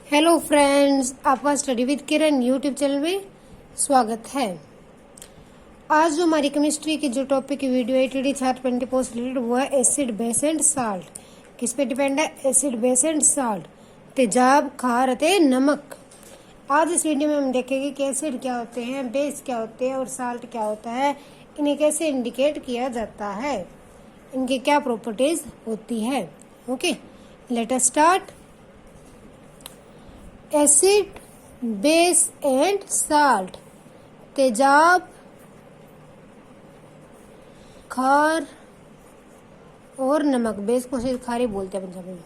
Hello friends, आपका study with Kiran YouTube channel में स्वागत है। आज जो हमारी केमिस्ट्री की जो टॉपिक की वीडियो है टीडी छात्र 20 पोस्ट रिलेटेड वो है एसिड बेस एंड साल्ट। किस पे डिपेंड है? एसिड बेस एंड साल्ट, तेजाब खार अते नमक। आज इस वीडियो में हम देखेंगे कि एसिड क्या होते हैं, बेस क्या होते हैं और साल्ट क्या होता है, इन्हें कैसे इंडिकेट किया जाता है, इनकी क्या प्रॉपर्टीज होती है। Okay, let us start. Acid base and salt, तेजाब खार और नमक। बेस को सिर्फ खारी बोलते हैं पंजाबी में।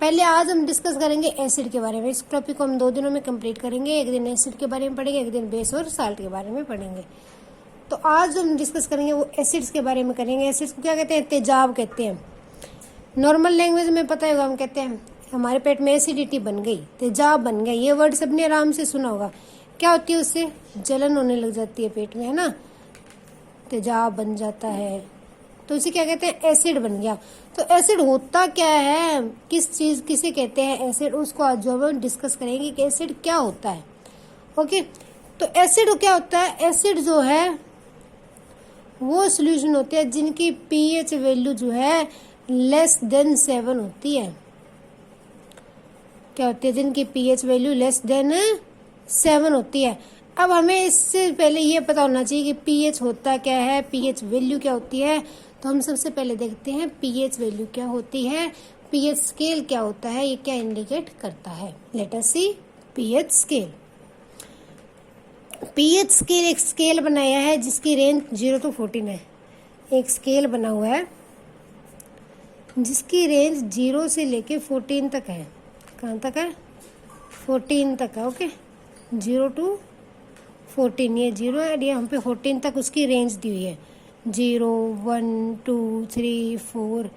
पहले आज हम डिस्कस करेंगे एसिड के बारे में। इस टॉपिक को हम 2 दिनों में कंप्लीट करेंगे। एक दिन एसिड के बारे में पढ़ेंगे, एक दिन बेस और साल्ट के बारे में पढ़ेंगे। तो आज जो हम डिस्कस करेंगे वो एसिड्स के बारे में करेंगे। एसिड्स को क्या कहते हैं? तेजाब कहते हैं। नॉर्मल लैंग्वेज में पता होगा, हम कहते हैं हमारे पेट में एसिडिटी बन गई, तेजाब बन गई। ये वर्ड सबने आराम से सुना होगा। क्या होती है? उससे जलन होने लग जाती है पेट में, है ना, तेजाब बन जाता है। तो इसे क्या कहते हैं? एसिड बन गया। तो एसिड होता क्या है, किस चीज किसे कहते हैं एसिड, उसको आज जो हम डिस्कस करेंगे कि एसिड क्या होता है। ओके, तो एसिड क्या होता है? एसिड जो है वो सोल्यूशन होते हैं जिनकी पीएच वैल्यू जो है लेस देन 7 होती है। क्या होती है? जिनकी पीएच वैल्यू लेस देन 7 होती है। अब हमें इससे पहले ये पता होना चाहिए कि पीएच होता क्या है, पीएच वैल्यू क्या होती है। तो हम सबसे पहले देखते हैं पीएच वैल्यू क्या होती है, पीएच स्केल क्या होता है, ये क्या इंडिकेट करता है। लेट अस सी पीएच स्केल। पीएच स्केल एक स्केल बनाया है जिसकी रेंज 0 to 14 है। एक स्केल बना हुआ है जिसकी रेंज 0 से लेके 14 तक है। कहाँ तक है? 14 तक है। ओके, 0 to 14, ये 0 है, ये हम पे 14 तक उसकी रेंज दी हुई है। 0, 1, 2, 3, 4,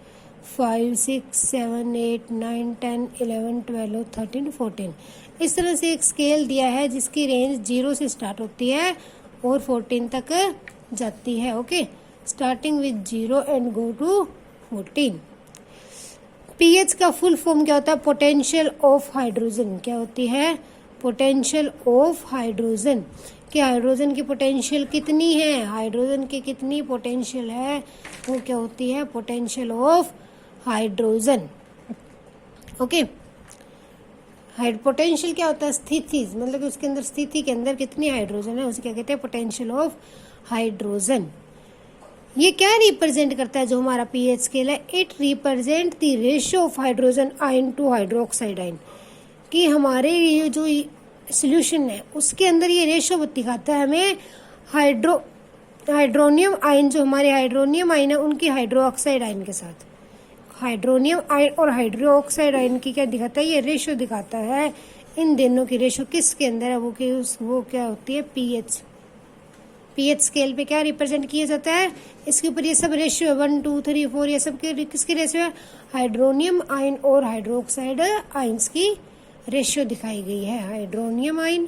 5, 6, 7, 8, 9, 10, 11, 12, 13, 14। इस तरह से एक स्केल दिया है जिसकी रेंज 0 से स्टार्ट होती है और 14 तक जाती है। Okay, starting with 0 and go to 14। PH का फुल फॉर्म क्या होता है? Potential of hydrogen. क्या होती है? Potential of hydrogen. कि हाइड्रोजन की पोटेंशियल कितनी है, हाइड्रोजन की कितनी पोटेंशियल है, वो क्या होती है? Potential of hydrogen. Okay, potential क्या होता है? स्थिति, मतलब कि उसके अंदर स्थिति के अंदर कितनी हाइड्रोजन है, उसे क्या कहते हैं? Potential of hydrogen. ये क्या रिप्रेजेंट करता है? जो हमारा पीएच स्केल है, it represent the ratio of hydrogen ion to hydroxide ion. कि हमारे ये जो सॉल्यूशन है उसके अंदर ये रेशियो दिखाता है हमें हाइड्रोनियम आयन, जो हमारे हाइड्रोनियम आयन है उनकी हाइड्रोक्साइड आयन के साथ। हाइड्रोनियम आयन और हाइड्रोक्साइड आयन की क्या दिखाता है? ये रेशियो दिखाता है। इन दोनों की रेशियो किसके अंदर है? वो क्या होती है? पीएच। पीएच स्केल पे क्या रिप्रेजेंट किया जाता है? इसके ऊपर ये सब रेशियो है, 1, 2, 3, 4, ये सब के किसकी रेशियो है? हाइड्रोनियम आयन और हाइड्रोक्साइड आयंस की रेशियो दिखाई गई है। हाइड्रोनियम आयन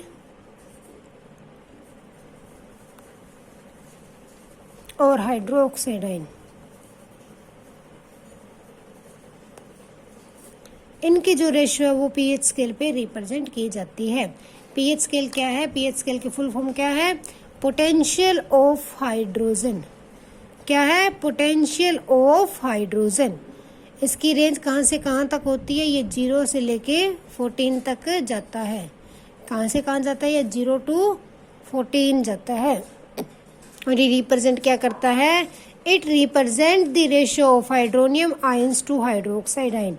और हाइड्रोक्साइड आयन, इनकी जो रेशियो है वो पीएच स्केल पे रिप्रेजेंट की जाती है। पीएच स्केल क्या है? पीएच स्केल की फुल फॉर्म क्या है? Potential of hydrogen. क्या है? Potential of hydrogen. इसकी रेंज कहाँ से कहाँ तक होती है? ये 0 से लेके 14 तक जाता है। कहाँ से कहाँ जाता है? ये 0 to 14 जाता है। और ये रिप्रेजेंट क्या करता है? It represent the ratio of hydronium ions to hydroxide ion.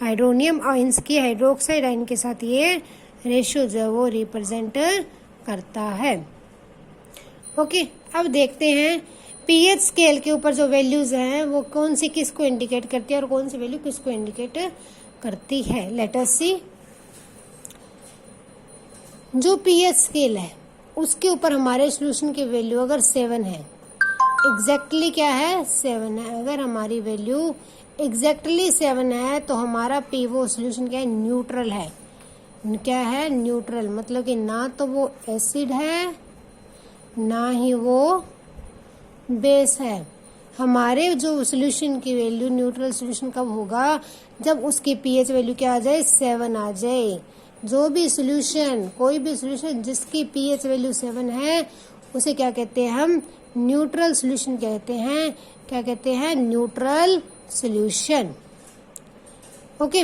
Hydronium ions की हाइड्रोक्साइड आयन के साथ ये रेशियो जो है वो रिप्रेजेंट करता है। ओके, अब देखते हैं पीएच स्केल के ऊपर जो वैल्यूज हैं वो कौन सी किसको इंडिकेट करती है और कौन सी वैल्यू किसको इंडिकेट करती है। लेट अस सी। जो पीएच स्केल है उसके ऊपर हमारे सॉल्यूशन की वैल्यू अगर 7 है, एग्जैक्टली क्या है? 7 है। अगर हमारी वैल्यू एग्जैक्टली 7 है तो हमारा पीओ सॉल्यूशन क्या है? न्यूट्रल है। क्या है? न्यूट्रल। मतलब कि ना तो वो एसिड है ना ही वो बेस है। हमारे जो सॉल्यूशन की वैल्यू, न्यूट्रल सॉल्यूशन कब होगा? जब उसकी पीएच वैल्यू क्या आ जाए? 7 आ जाए। जो भी सॉल्यूशन, कोई भी सॉल्यूशन जिसकी पीएच वैल्यू 7 है उसे क्या कहते हैं हम? न्यूट्रल सॉल्यूशन कहते हैं। क्या कहते हैं? Neutral solution. ओके,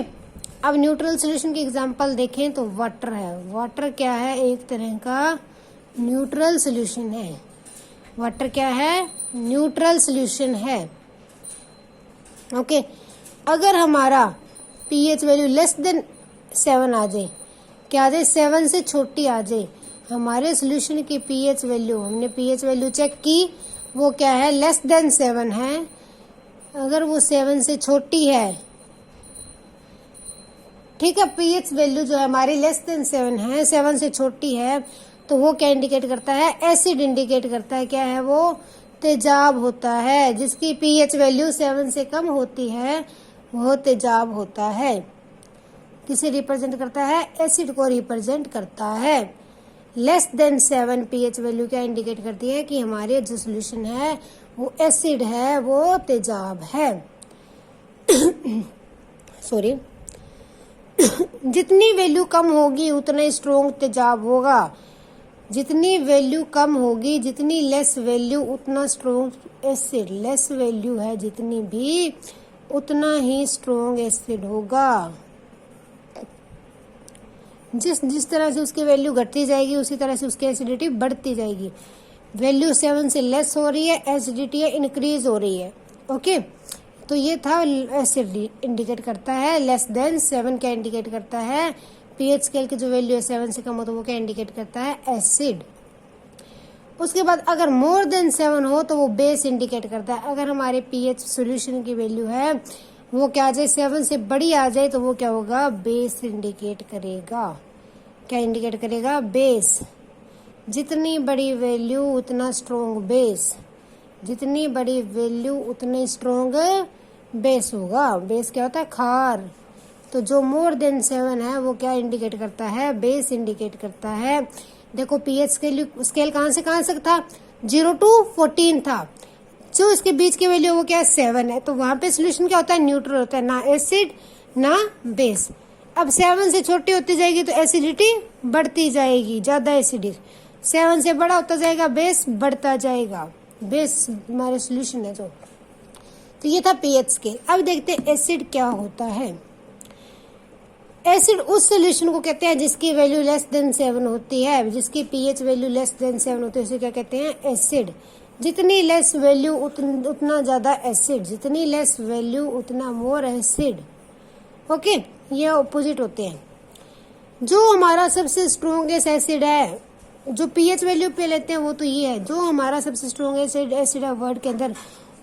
अब न्यूट्रल सॉल्यूशन की एग्जांपल देखें तो वाटर है। वाटर क्या है? एक तरह का न्यूट्रल सॉल्यूशन है। वाटर क्या है? न्यूट्रल सॉल्यूशन है। ओके, अगर हमारा पीएच वैल्यू लेस देन 7 आ जाए, क्या आ जाए? 7 से छोटी आ जाए, हमारे सॉल्यूशन की पीएच वैल्यू, हमने पीएच वैल्यू चेक की, वो क्या है? लेस देन 7 है। अगर वो 7 से छोटी है, ठीक है, पीएच वैल्यू जो है हमारी लेस देन 7 है, 7 से छोटी है, तो वो क्या इंडिकेट करता है? एसिड इंडिकेट करता है। क्या है वो? तेजाब होता है। जिसकी पीएच वैल्यू 7 से कम होती है वो तेजाब होता है। किसे रिप्रेजेंट करता है? एसिड को रिप्रेजेंट करता है। लेस देन 7 पीएच वैल्यू क्या इंडिकेट करती है? कि हमारे जो सोल्यूशन है वो एसिड है, वो तेजाब है। सॉरी, जितनी वैल्यू कम होगी उतना स्ट्रोंग तेजाब होगा। जितनी वैल्यू कम होगी, जितनी लेस वैल्यू उतना स्ट्रोंग एसिड। लेस वैल्यू है जितनी भी, उतना ही स्ट्रोंग एसिड होगा। जिस तरह से उसकी वैल्यू घटती जाएगी उसी तरह से उसकी एसिडिटी बढ़ती जाएगी। वैल्यू 7 से लेस हो रही है, एसिडिटी इंक्रीज हो रही है। ओके, तो ये था एसिड इंडिकेट करता है। लेस देन 7 क्या इंडिकेट करता है? पीएच स्केल की जो वैल्यू है 7 से कम हो तो वो क्या इंडिकेट करता है? एसिड। उसके बाद अगर मोर देन 7 हो तो वो बेस इंडिकेट करता है। अगर हमारे पीएच सॉल्यूशन की वैल्यू है वो क्या आ जाए? 7 से बड़ी आ जाए तो वो क्या होगा? बेस इंडिकेट करेगा। क्या इंडिकेट करेगा? बेस। जितनी बड़ी वैल्यू उतना स्ट्रोंग बेस। जितनी बड़ी वैल्यू उतने स्ट्रोंग बेस होगा। बेस क्या होता है? खार। तो जो मोर देन 7 है वो क्या इंडिकेट करता है? बेस इंडिकेट करता है। देखो पीएच स्केल कहाँ से कहाँ तक था? 0 to 14 था। जो इसके बीच की वैल्यू वो क्या है? 7 है। तो वहां पे सोल्यूशन क्या होता है? न्यूट्रल होता है, ना एसिड ना बेस। अब 7 से छोटी होती जाएगी तो एसिडिटी बढ़ती जाएगी, ज्यादा एसिडिक। 7 से बड़ा होता जाएगा, बेस बढ़ता जाएगा। बेस हमारे सोल्यूशन है जो। तो ये था पीएच स्केल। अब देखते हैं एसिड क्या होता है। एसिड उस सोल्यूशन को कहते हैं जिसकी वैल्यू लेस देन 7 होती है, जिसकी पीएच वैल्यू लेस देन 7 होती है, उसे क्या कहते हैं? एसिड। जितनी लेस वैल्यू उतना ज्यादा एसिड, जितनी लेस वैल्यू उतना मोर एसिड। ओके, ये ऑपोजिट होते हैं। जो हमारा सबसे स्ट्रॉन्गेस्ट एसिड है, जो पीएच वैल्यू पे लेते हैं, वो तो ये है। जो हमारा सबसे स्ट्रॉन्गेस्ट एसिड है वर्ड के अंदर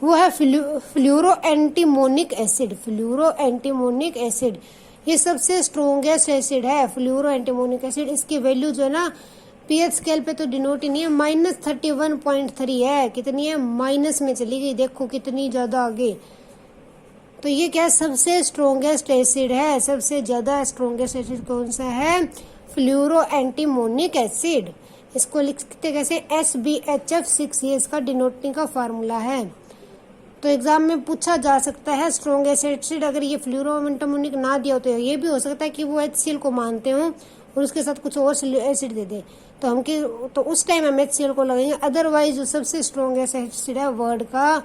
वो है fluoro antimonic acid. Fluoro antimonic acid ये सबसे स्ट्रॉन्गेस्ट एसिड है, फ्लूरो एंटीमोनिक एसिड। इसकी वैल्यू जो है ना पीएच स्केल पे तो डिनोट ही नहीं है, -31.3 है। कितनी है? माइनस में चली गई, देखो कितनी ज्यादा आगे। तो ये क्या सबसे स्ट्रॉन्गेस्ट एसिड है? सबसे ज्यादा स्ट्रॉन्गेस्ट एसिड कौन सा है? Fluoro antimonic acid. इसको लिखते कैसे? SbHF6, ये इसका डिनोटिंग का फार्मूला है। तो एग्जाम में पूछा जा सकता है स्ट्रॉन्गेस्ट एसिड। अगर ये फ्लूरो एंटीमोनिक ना दिया हो तो ये भी हो सकता है कि वो HCl को मानते हो और उसके साथ कुछ और एसिड दे दे, तो उस टाइम हम HCl को लगाएंगे। अदरवाइज जो सबसे स्ट्रॉन्गेस्ट एसिड है वर्ड का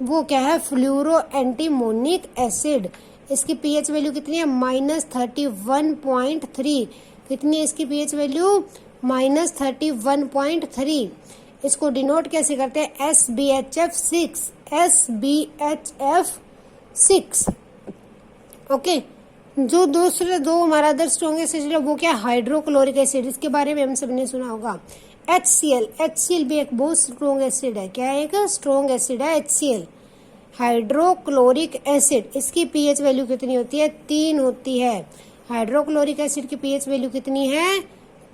वो क्या है? Fluoro antimonic acid. इसकी पीएच वैल्यू कितनी है? -31.3। कितनी है इसकी पीएच वैल्यू? -31.3। इसको डिनोट कैसे करते हैं? SbHF6। SbHF6। ओके, जो दूसरे दो हमारा अदर स्ट्रॉन्गेस्ट एसिड है वो क्या? Hydrochloric acid. इसके बारे में हम सबने सुना होगा। HCl भी एक बहुत स्ट्रॉन्ग एसिड है। क्या है? एक स्ट्रॉन्ग एसिड है HCl, हाइड्रोक्लोरिक एसिड। इसकी पीएच वैल्यू कितनी होती है? 3 होती है। हाइड्रोक्लोरिक एसिड की पीएच वैल्यू कितनी है?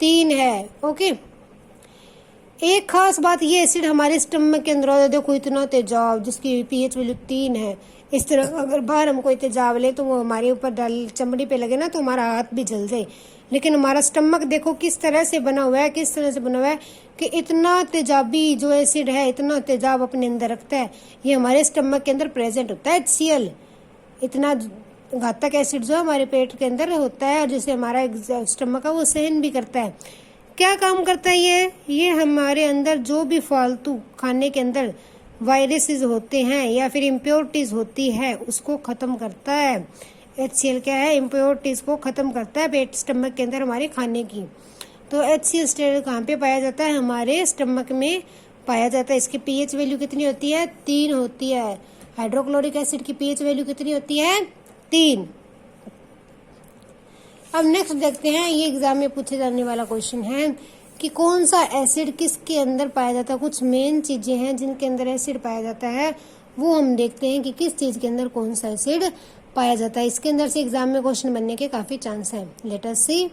3 है। ओके, एक खास बात, ये एसिड हमारे स्टमक के अंदर होता है। देखो इतना तेजाब, जिसकी पीएच वैल्यू 3 है। इस तरह अगर बाहर हम कोई तेजाब ले तो वो हमारे ऊपर चमड़ी पे लगे ना तो हमारा हाथ भी जल जाए। लेकिन हमारा स्टमक देखो किस तरह से बना हुआ है, किस तरह से बना हुआ है कि इतना तेजाबी जो एसिड है, इतना तेजाब अपने अंदर रखता है। ये हमारे स्टमक के अंदर प्रेजेंट होता है HCl। इतना घातक एसिड जो हमारे पेट के अंदर होता है और जिसे हमारा स्टमक है वो सहन भी करता है। क्या काम करता है ये हमारे अंदर जो भी फालतू खाने के अंदर वायरसेस होते हैं या फिर इम्प्योरिटीज होती है उसको खत्म करता है। HCl क्या है, इम्प्योरिटीज को खत्म करता है पेट स्टमक के अंदर हमारे खाने की। तो HCl स्टेरॉइड कहाँ पे पाया जाता है, हमारे स्टमक में पाया जाता है। इसकी pH वैल्यू कितनी होती है, 3 होती है। हाइड्रोक्लोरिक एसिड की pH वैल्यू कितनी होती है, 3। अब नेक्स्ट देखते हैं, ये एग्जाम में पूछे जाने वाला क्वेश्चन है कि कौन सा एसिड किसके अंदर पाया जाता है। कुछ मेन चीजें हैं जिनके अंदर एसिड पाया जाता है, वो हम देखते हैं कि किस चीज के अंदर कौन सा एसिड पाया जाता है। इसके अंदर से एग्जाम में क्वेश्चन बनने के काफी चांस है। लेट अस सी।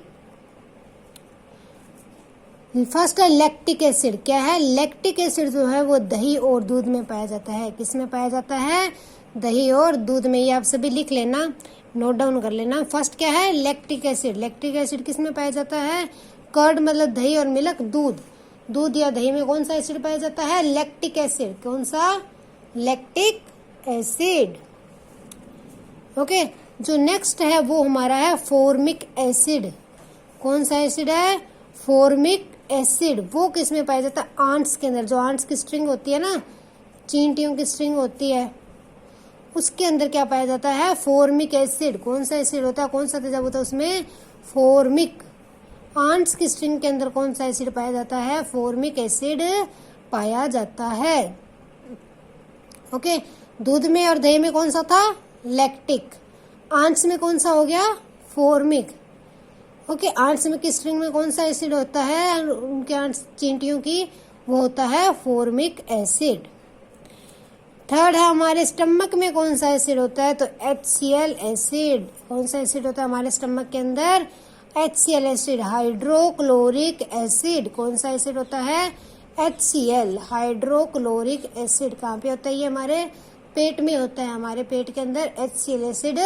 फर्स्ट है लैक्टिक एसिड। क्या है, लैक्टिक एसिड जो है वो दही और दूध में पाया जाता है। किस में पाया जाता है, दही और दूध में। ये आप सभी लिख लेना, नोट डाउन कर लेना। फर्स्ट क्या है, लैक्टिक एसिड। लैक्टिक एसिड किस में पाया जाता है, कर्ड मतलब दही और मिल्क दूध, दूध या दही में कौन सा एसिड पाया जाता है, लैक्टिक एसिड। कौन सा, लैक्टिक एसिड। ओके, जो नेक्स्ट है वो हमारा है फॉर्मिक एसिड। कौन सा एसिड है, फॉर्मिक एसिड। वो किस में पाया जाता है, आंट्स के अंदर। जो आंट्स की स्ट्रिंग होती है ना, चींटियों की स्ट्रिंग होती है, उसके अंदर क्या पाया जाता है, फॉर्मिक एसिड। कौन सा एसिड होता है, कौन सा तेजाब होता है उसमें, फॉर्मिक। आंट्स की स्ट्रिंग के अंदर कौन सा एसिड पाया जाता है, फॉर्मिक एसिड पाया जाता है। ओके, दूध में और दही में कौन सा था, लैक्टिक। आंट्स में कौन सा हो गया, फॉर्मिक। ओके, आंट्स में की स्ट्रिंग में कौन सा एसिड होता है, उनके आंट्स चींटियों की, वो होता है फॉर्मिक एसिड। थर्ड है हमारे स्टमक में कौन सा एसिड होता है, तो HCl एसिड। कौन सा एसिड होता है हमारे स्टमक के अंदर, HCl एसिड, हाइड्रोक्लोरिक एसिड। कौन सा एसिड होता है, HCl, हाइड्रोक्लोरिक एसिड। कहाँ पे होता है ये, हमारे पेट में होता है। हमारे पेट के अंदर HCl एसिड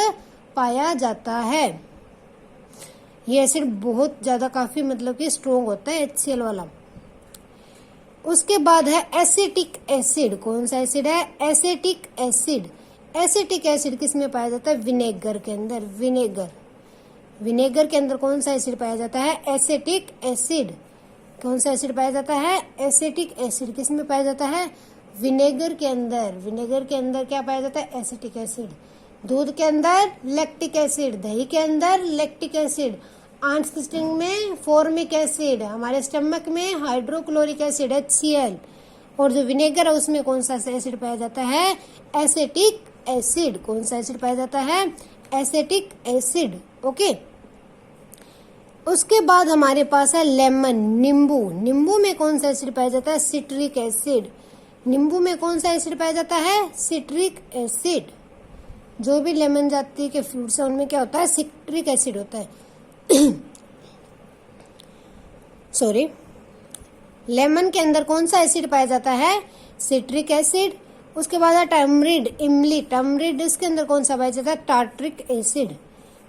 पाया जाता है। ये एसिड बहुत ज्यादा काफी मतलब कि स्ट्रोंग होता है HCl वाला। उसके बाद है एसिटिक एसिड। कौन सा एसिड है, एसिटिक एसिड। एसिटिक एसिड किस में पाया जाता है, विनेगर के अंदर। विनेगर, विनेगर के अंदर कौन सा एसिड पाया जाता है, एसिटिक एसिड। कौन सा एसिड पाया जाता है, एसिटिक एसिड। किस में पाया जाता है, विनेगर के अंदर। विनेगर के अंदर क्या पाया जाता है, एसिटिक एसिड। दूध के अंदर लैक्टिक एसिड, दही के अंदर लैक्टिक एसिड, आंट्स की स्ट्रिंग में फॉर्मिक एसिड, हमारे स्टमक में हाइड्रोक्लोरिक एसिड HCl, और जो विनेगर है उसमें कौन सा एसिड पाया जाता है, एसिटिक एसिड। कौन सा एसिड पाया जाता है, एसिटिक एसिड। ओके, उसके बाद हमारे पास है लेमन, नींबू। नींबू में कौन सा एसिड पाया जाता है, सिट्रिक एसिड। नींबू में कौन सा एसिड पाया जाता है, सिट्रिक एसिड। जो भी लेमन जाति के फ्रूट्स है उनमें क्या होता है, सिट्रिक एसिड होता है। सॉरी, लेमन के अंदर कौन सा एसिड पाया जाता है, सिट्रिक एसिड। उसके बाद है टर्मरिड, इमली। टर्मरिड, इसके अंदर कौन सा पाया जाता है, टार्ट्रिक एसिड।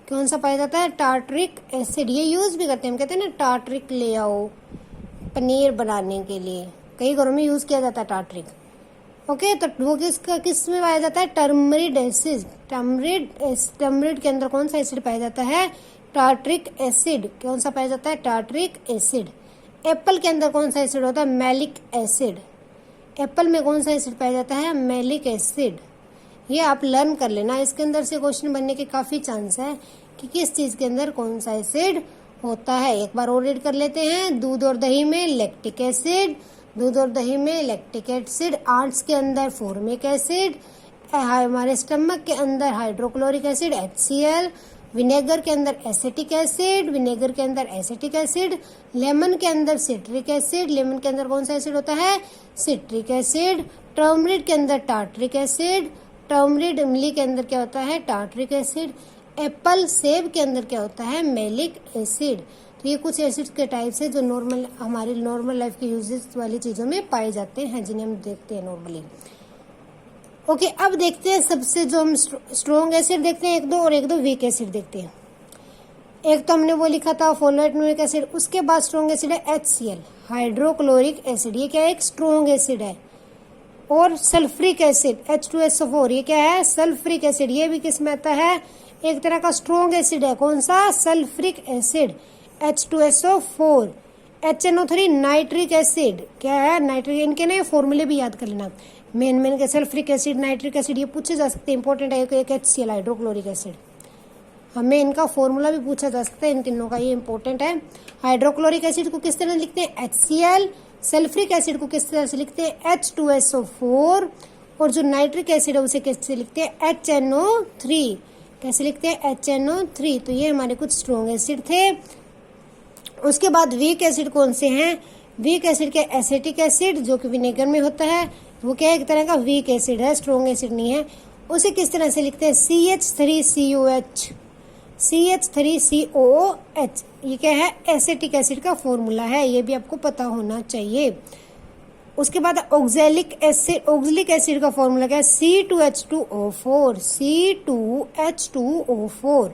कौन सा पाया जाता है, टार्ट्रिक एसिड। ये यूज भी करते हैं, हम कहते हैं ना टार्ट्रिक ले आओ पनीर बनाने के लिए, कई घरों में यूज किया जाता है टार्ट्रिक। ओके, तो वो किस में पाया जाता है, टर्मरिड एसिड। टर्मरिड के अंदर कौन सा एसिड पाया जाता है, टार्ट्रिक एसिड। कौन सा पाया जाता है, टार्ट्रिक एसिड। एप्पल के अंदर कौन सा एसिड होता है, मैलिक एसिड। एप्पल में कौन सा एसिड पाया जाता है, मैलिक एसिड। ये आप लर्न कर लेना, इसके अंदर से क्वेश्चन बनने के काफी चांस है कि किस चीज के अंदर कौन सा एसिड होता है। एक बार और रीड कर लेते हैं। दूध और दही में लैक्टिक एसिड, दूध और दही में लैक्टिक एसिड। आंट्स के अंदर फॉर्मिक एसिड, हमारे स्टमक के अंदर हाइड्रोक्लोरिक एसिड HCl, विनेगर के अंदर एसिटिक एसिड, विनेगर के अंदर एसिटिक एसिड, लेमन के अंदर सिट्रिक एसिड, लेमन के अंदर कौन सा एसिड होता है, सिट्रिक एसिड। टर्मरिड के अंदर टार्ट्रिक एसिड, टर्मरिड इमली के अंदर क्या होता है, टार्ट्रिक एसिड। एप्पल सेब के अंदर क्या होता है, मैलिक एसिड। तो ये कुछ एसिड के टाइप्स है जो नॉर्मल हमारी नॉर्मल लाइफ के यूजेस वाली चीजों में पाए जाते हैं, जिन्हें हम देखते हैं नॉर्मली। ओके, अब देखते हैं सबसे जो हम स्ट्रॉन्ग एसिड देखते हैं, एक दो, और एक दो वीक एसिड देखते हैं। एक तो हमने वो लिखा था फोलेटोनिक एसिड, उसके बाद स्ट्रॉन्ग एसिड है HCl, हाइड्रोक्लोरिक एसिड। ये क्या है, एक स्ट्रॉन्ग एसिड है। और सल्फ्रिक एसिड H2SO4, ये क्या है, सल्फ्रिक एसिड। ये भी किस में आता है, एक तरह का स्ट्रॉन्ग एसिड है, कौन सा? Sulphuric acid, H2SO4, HNO3 nitric acid, क्या है? नाइट्रिक। इनके ना ये फॉर्मूले भी याद कर लेना, मेन के सल्फ्रिक एसिड, नाइट्रिक एसिड, ये पूछे जा सकते हैं, इंपॉर्टेंट है। एक HCl हाइड्रोक्लोरिक एसिड, हमें इनका फॉर्मूला भी पूछा जा सकता है, इन तीनों का, ये इंपॉर्टेंट है। हाइड्रोक्लोरिक एसिड को किस तरह लिखते हैं? HCl, सल्फ्रिक एसिड को किस तरह से लिखते हैं? H2SO4, और जो नाइट्रिक एसिड है उसे कैसे लिखते हैं? HNO3, कैसे लिखते हैं? HNO3। तो ये हमारे कुछ स्ट्रॉन्ग एसिड थे। उसके बाद वीक एसिड कौन से हैं? वीक एसिड के एसिटिक एसिड जो कि विनेगर में होता है, वो क्या है? एक तरह का वीक एसिड है, स्ट्रॉन्ग एसिड नहीं है। उसे किस तरह से लिखते हैं? CH3COH, CH3COOH। ये क्या है? एसिटिक एसिड का फॉर्मूला है, ये भी आपको पता होना चाहिए। उसके बाद ऑक्सैलिक एसिड, ऑक्सैलिक एसिड का फॉर्मूला क्या है? C2H2O4, C2H2O4।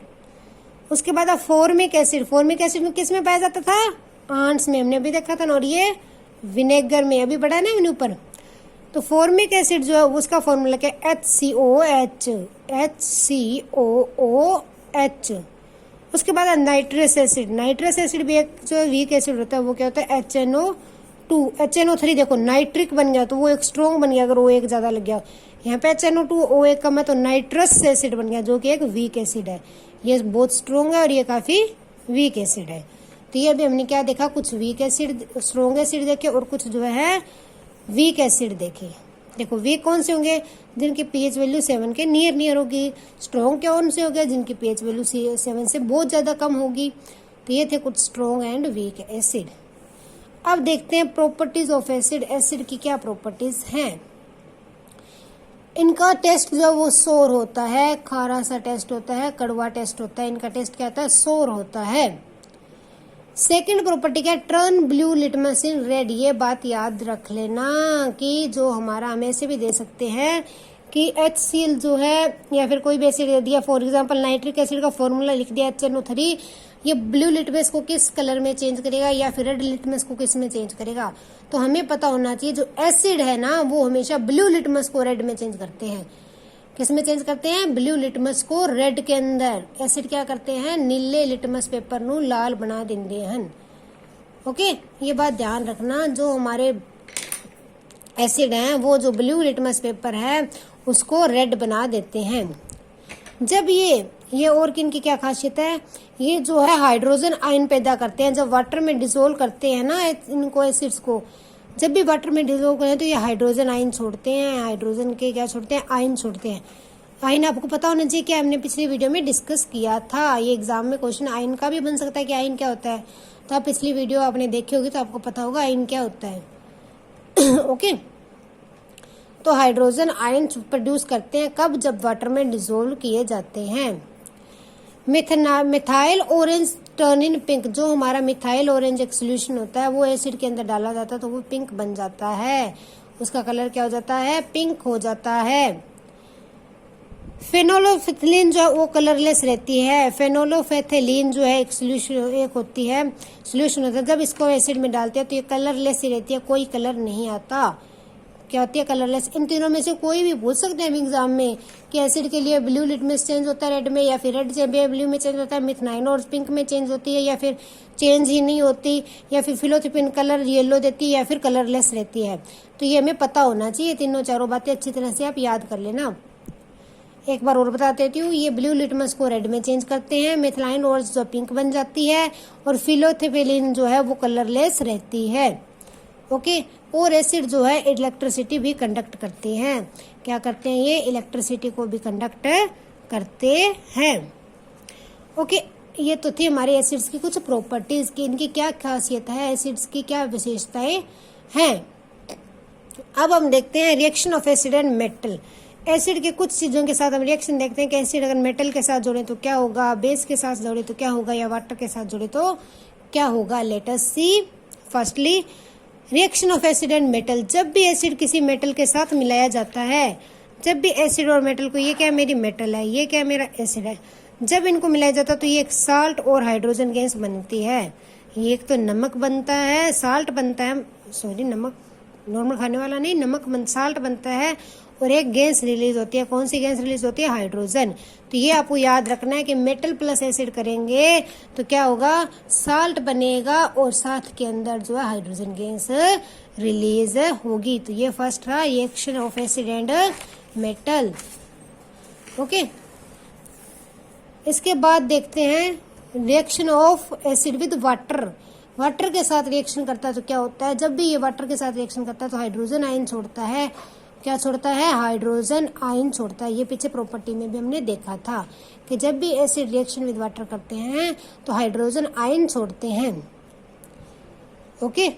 उसके बाद फॉर्मिक एसिड, फॉर्मिक एसिड में किस में पाया जाता था? आंट्स में, हमने अभी देखा था ना, और ये विनेगर में, अभी बढ़ा ना मैंने ऊपर। तो फॉर्मिक एसिड जो है उसका फॉर्मूला क्या है? HCOOH, HCOOH। उसके बाद नाइट्रस एसिड, नाइट्रस एसिड भी एक जो वीक एसिड होता है, वो क्या होता है? HNO2, HNO3 देखो नाइट्रिक बन गया तो वो एक स्ट्रॉन्ग बन गया, अगर वो एक ज्यादा लग गया। यहाँ पे HNO2 O एक कम है तो नाइट्रस एसिड बन गया, जो कि एक वीक एसिड है। ये बहुत स्ट्रॉन्ग है और ये काफी वीक एसिड है। तो ये अभी हमने क्या देखा? कुछ वीक एसिड, स्ट्रॉन्ग एसिड देखे, और कुछ जो है वीक एसिड देखे। देखो वीक कौन से होंगे? जिनकी pH वैल्यू 7 के नियर होगी। स्ट्रॉन्ग कौन से हो गए? जिनकी pH वैल्यू 7 से बहुत ज्यादा कम होगी। तो ये थे कुछ स्ट्रॉन्ग एंड वीक एसिड। अब देखते हैं प्रॉपर्टीज ऑफ एसिड, एसिड की क्या प्रॉपर्टीज हैं। इनका टेस्ट जो वो सोर होता है, खारा सा टेस्ट होता है, कड़वा टेस्ट होता है। इनका टेस्ट क्या होता है? सोर होता है। सेकंड प्रॉपर्टी क्या है? Turn blue litmus in red. ये बात याद रख लेना कि जो हमारा, हम ऐसे भी दे सकते हैं कि HCl जो है या फिर कोई भी एसिड दे दिया, फॉर एग्जांपल नाइट्रिक एसिड का फॉर्मूला लिख दिया HNO3, ये ब्लू लिटमस को किस कलर में चेंज करेगा या फिर रेड लिटमस को किस में चेंज करेगा? तो हमें पता होना चाहिए जो एसिड है ना वो हमेशा ब्लू लिटमस को रेड में चेंज करते हैं। किस में चेंज करते हैं? ब्लू लिटमस को रेड के अंदर। एसिड क्या करते हैं? नीले लिटमस पेपर नु लाल बना देंगे हैं। ओके, ये बात ध्यान रखना। जो हमारे एसिड हैं वो जो ब्लू लिटमस पेपर है उसको रेड बना देते हैं। जब ये और किन की क्या खासियत है? ये जो है हाइड्रोजन आयन पैदा करते हैं। जब वाटर में डिसोल्व करते हैं ना इनको, एसिड्स को, जब भी वाटर में डिसोल्व करें तो ये हाइड्रोजन आयन छोड़ते हैं। हाइड्रोजन के क्या छोड़ते हैं? आयन छोड़ते हैं। आयन आपको पता होना चाहिए क्या, हमने पिछली वीडियो में डिस्कस किया था। ये एग्जाम में क्वेश्चन आयन का भी बन सकता है कि आयन क्या होता है। तो आप पिछली वीडियो आपने देखी होगी तो आपको पता होगा आयन क्या होता है। ओके, तो हाइड्रोजन आयन प्रोड्यूस करते हैं कब? जब वाटर में डिसोल्व किए जाते हैं। Methyl orange turn in pink. जो हमारा मिथाइल ऑरेंज एक सोल्यूशन होता है वो एसिड के अंदर डाला जाता है तो वो पिंक बन जाता है। उसका कलर क्या हो जाता है? पिंक हो जाता है। फेनोलोफेथिलीन जो है वो कलरलेस रहती है। फेनोलोफेथिलीन जो है एक सोल्यूशन, एक होती है सोल्यूशन होता है। जब इसको एसिड में डालते हैं तो ये कलरलेस ही रहती है, कोई कलर नहीं आता। क्या होती है? कलरलेस। इन तीनों में से कोई भी पूछ सकते हैं एग्जाम में कि एसिड के लिए ब्लू लिटमस चेंज होता है रेड में, या फिर रेड से ब्लू में चेंज होता है, मिथनाइन और पिंक में चेंज होती है, या फिर चेंज ही नहीं होती, या फिर फिलोथिपिन कलर येलो देती है, या फिर कलरलेस रहती है। तो ये हमें पता होना चाहिए। तीनों चारों बातें अच्छी तरह से आप याद कर लेना। एक बार और बता देती हूँ, ये ब्लू लिटमस को रेड में चेंज करते हैं, मिथाइल और जो पिंक बन जाती है, और फिलोथिपिन जो है वो कलरलेस रहती है। ओके, और एसिड जो है इलेक्ट्रिसिटी भी कंडक्ट करते हैं। क्या करते हैं? ये इलेक्ट्रिसिटी को भी कंडक्ट करते हैं। ओके, ये तो थी हमारे एसिड्स की कुछ प्रॉपर्टीज की, इनकी क्या खासियत है, एसिड्स की क्या विशेषताएं हैं। अब हम देखते हैं reaction of acid and metal. Acid के कुछ चीजों के साथ हम रिएक्शन देखते हैं कि एसिड अगर मेटल के साथ जोड़े तो क्या होगा, बेस के साथ जोड़े तो क्या होगा, या वाटर के साथ जोड़े तो क्या होगा। Let us see firstly reaction of acid and metal. जब भी एसिड किसी मेटल के साथ मिलाया जाता है, जब भी एसिड और मेटल को, ये क्या मेरी मेटल है, ये क्या मेरा एसिड है, जब इनको मिलाया जाता है तो ये एक साल्ट और हाइड्रोजन गैस बनती है। ये एक तो नमक बनता है, साल्ट बनता है, सॉरी नमक नॉर्मल खाने वाला नहीं, नमक साल्ट बनता है और एक गैस रिलीज होती है। कौन सी गैस रिलीज होती है? हाइड्रोजन। तो ये आपको याद रखना है कि मेटल प्लस एसिड करेंगे तो क्या होगा? साल्ट बनेगा और साथ के अंदर जो है हाइड्रोजन गैस रिलीज होगी। तो ये फर्स्ट रहा reaction of acid and metal. Okay, इसके बाद देखते हैं reaction of acid with water. Water के साथ रिएक्शन करता है तो क्या होता है? जब भी ये वाटर के साथ रिएक्शन करता है तो हाइड्रोजन आयन छोड़ता है। क्या छोड़ता है? हाइड्रोजन आयन छोड़ता है। ये पीछे प्रॉपर्टी में भी हमने देखा था कि जब भी एसिड रिएक्शन विद वाटर करते हैं तो हाइड्रोजन आयन छोड़ते हैं। ओके,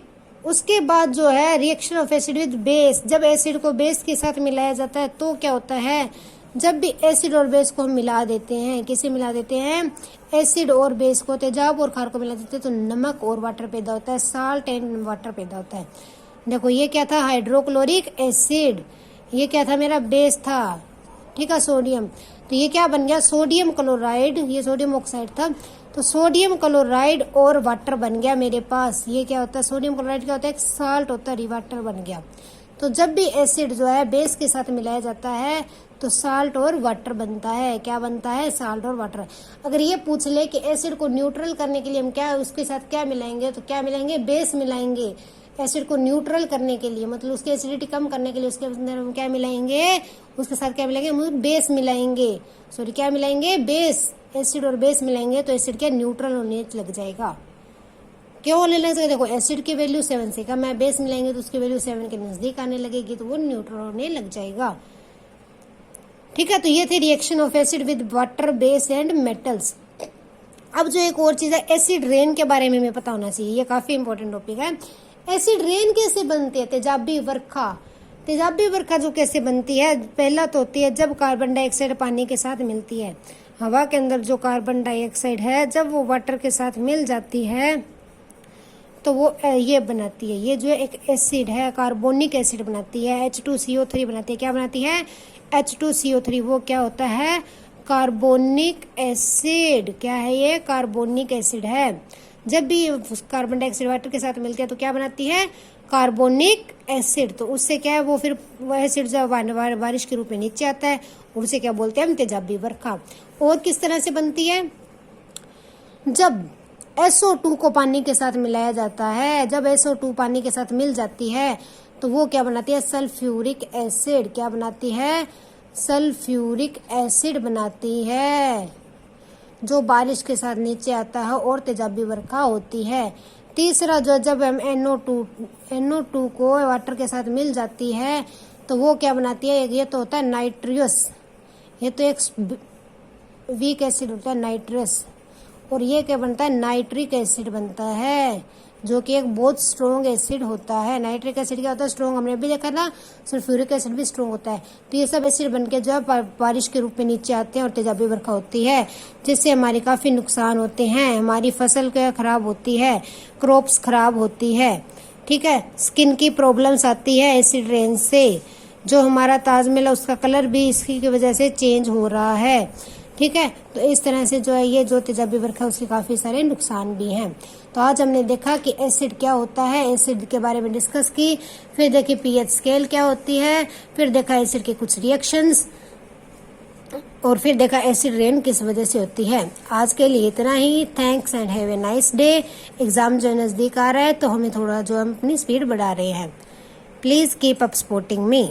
उसके बाद जो है reaction of acid with base. जब एसिड को बेस के साथ मिलाया जाता है तो क्या होता है? जब भी एसिड और बेस को हम मिला देते हैं, किसे मिला देते हैं? एसिड और बेस को, तेजाब और खार को मिला देते हैं तो नमक और वाटर पैदा होता है, साल्ट एंड वाटर पैदा होता है। देखो ये क्या था? Hydrochloric acid. ये क्या था? मेरा बेस था, ठीक है, सोडियम। तो ये क्या बन गया? Sodium chloride. ये सोडियम ऑक्साइड था, तो सोडियम क्लोराइड और वाटर बन गया मेरे पास। ये क्या होता है? सोडियम क्लोराइड क्या होता है? एक साल्ट होता है, वाटर बन गया। तो जब भी एसिड जो है बेस के साथ मिलाया जाता है तो साल्ट और वाटर बनता है। क्या बनता है? साल्ट और वाटर। अगर ये पूछ ले कि एसिड को न्यूट्रल करने के लिए हम क्या उसके साथ क्या मिलाएंगे, तो क्या मिलाएंगे? बेस मिलाएंगे। एसिड को न्यूट्रल करने के लिए, मतलब उसकी एसिडिटी कम करने के लिए उसके अंदर हम क्या मिलाएंगे? उसके साथ क्या मिलाएंगे? हम बेस मिलाएंगे। सॉरी, क्या मिलाएंगे? बेस। एसिड और बेस मिलाएंगे तो एसिड क्या न्यूट्रल होने लग जाएगा। क्यों होने लग जाएगा? देखो एसिड की वैल्यू 7 से कम है, बेस मिलाएंगे तो उसकी वैल्यू 7 के नजदीक आने लगेगी, तो वो न्यूट्रल होने लग जाएगा। ठीक है, तो ये थी reaction of acid with water, base and metals. अब जो एक और चीज है, एसिड रेन के बारे में हमें पता होना चाहिए। ये काफी इंपॉर्टेंट टॉपिक है। एसिड रेन कैसे बनती है? तेजाबी वर्षा। तेजाबी वर्षा जो कैसे बनती है? पहला तो होती है जब कार्बन डाइऑक्साइड पानी के साथ मिलती है। हवा के अंदर जो कार्बन डाइऑक्साइड है जब वो वाटर के साथ मिल जाती है तो वो ये बनाती है, ये जो है एक एसिड है, कार्बोनिक एसिड बनाती है, H2CO3 बनाती है। क्या बनाती है? H2CO3। वो क्या होता है? Carbonic acid. क्या है ये? कार्बोनिक एसिड है। जब भी कार्बन डाइऑक्साइड वाटर के साथ मिलती है तो क्या बनाती है? Carbonic acid. तो उससे क्या है? वो फिर वह एसिड जो बारिश के रूप में नीचे आता है और उसे क्या बोलते हैं हम? तेजाबी वर्षा। और किस तरह से बनती है? जब SO2 को पानी के साथ मिलाया जाता है, जब SO2 पानी के साथ मिल जाती है तो वो क्या बनाती है? Sulphuric acid. क्या बनाती है? सल्फ्यूरिक एसिड बनाती है, जो बारिश के साथ नीचे आता है और तेजाबी वर्षा होती है। तीसरा जो जब हम NO2 को वाटर के साथ मिल जाती है तो वो क्या बनाती है? ये तो होता है नाइट्रियस। ये तो एक वीक एसिड होता है, नाइट्रस। और ये क्या बनता है? नाइट्रिक एसिड बनता है, जो कि एक बहुत स्ट्रॉन्ग एसिड होता है। नाइट्रिक एसिड क्या होता है? स्ट्रॉन्ग। हमने भी देखा ना, सल्फ्यूरिक एसिड भी स्ट्रॉन्ग होता है। तो ये सब एसिड बनके जो है बारिश के रूप में नीचे आते हैं और तेजाबी वर्षा होती है, जिससे हमारे काफी नुकसान होते हैं। हमारी फसल क्या खराब होती है, क्रॉप्स खराब होती है, ठीक है, स्किन की प्रॉब्लम्स आती है एसिड रेन से। जो हमारा ताजमहल है उसका कलर भी इसकी की वजह से चेंज हो रहा है, ठीक है। तो इस तरह से जो है ये जो तेजाबी वर्षा उसके काफी सारे नुकसान भी हैं। तो आज हमने देखा कि एसिड क्या होता है, एसिड के बारे में डिस्कस की, फिर देखी पीएच स्केल क्या होती है, फिर देखा एसिड के कुछ रिएक्शंस, और फिर देखा एसिड रेन किस वजह से होती है। आज के लिए इतना ही। Thanks and have a nice day. Exam जो नजदीक आ रहा है तो हमें थोड़ा जो हम अपनी स्पीड बढ़ा रहे हैं। Please keep up supporting me.